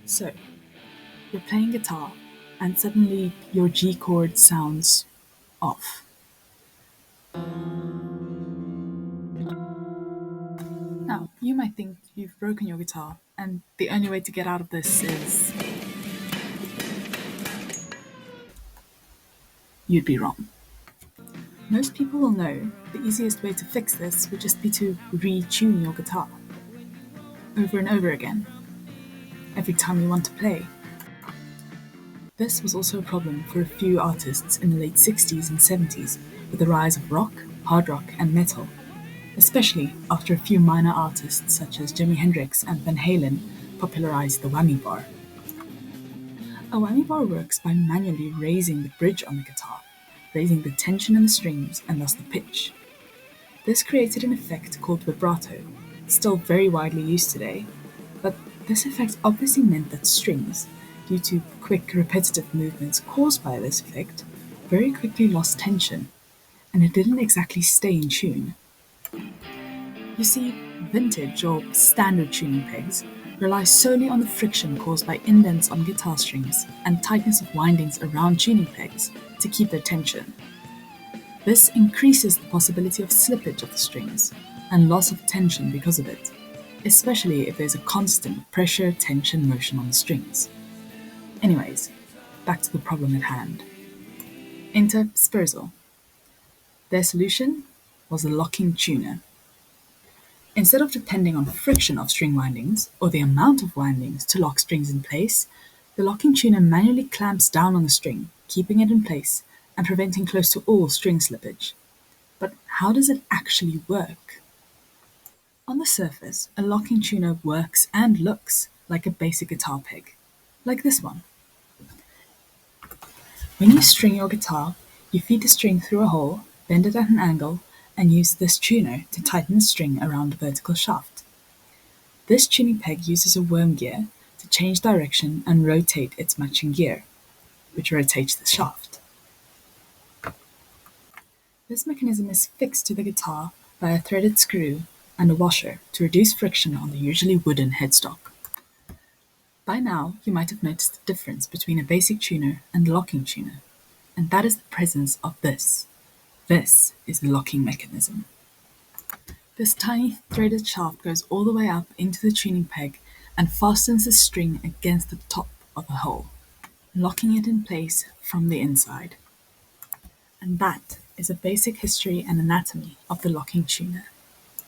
So, you're playing guitar, and suddenly your G chord sounds off. Now, you might think you've broken your guitar, and the only way to get out of this is. You'd be wrong. Most people will know the easiest way to fix this would just be to retune your guitar over and over again, every time you want to play. This was also a problem for a few artists in the late 60s and 70s with the rise of rock, hard rock, and metal, especially after a few minor artists such as Jimi Hendrix and Van Halen popularized the whammy bar. A whammy bar works by manually raising the bridge on the guitar, raising the tension in the strings and thus the pitch. This created an effect called vibrato, still very widely used today, but this effect obviously meant that strings, due to quick repetitive movements caused by this effect, very quickly lost tension, and it didn't exactly stay in tune. You see, vintage or standard tuning pegs rely solely on the friction caused by indents on guitar strings and tightness of windings around tuning pegs to keep their tension. This increases the possibility of slippage of the strings and loss of tension because of it, especially if there's a constant pressure tension motion on the strings. Anyways, back to the problem at hand. Enter Spurzell. Their solution was a locking tuner. Instead of depending on friction of string windings or the amount of windings to lock strings in place, the locking tuner manually clamps down on the string, keeping it in place and preventing close to all string slippage. But how does it actually work? On the surface, a locking tuner works and looks like a basic guitar peg, like this one. When you string your guitar, you feed the string through a hole, bend it at an angle, and use this tuner to tighten the string around the vertical shaft. This tuning peg uses a worm gear to change direction and rotate its matching gear, which rotates the shaft. This mechanism is fixed to the guitar by a threaded screw and a washer to reduce friction on the usually wooden headstock. By now, you might have noticed the difference between a basic tuner and a locking tuner, and that is the presence of this. This is the locking mechanism. This tiny threaded shaft goes all the way up into the tuning peg and fastens the string against the top of the hole, locking it in place from the inside. And that is a basic history and anatomy of the locking tuner.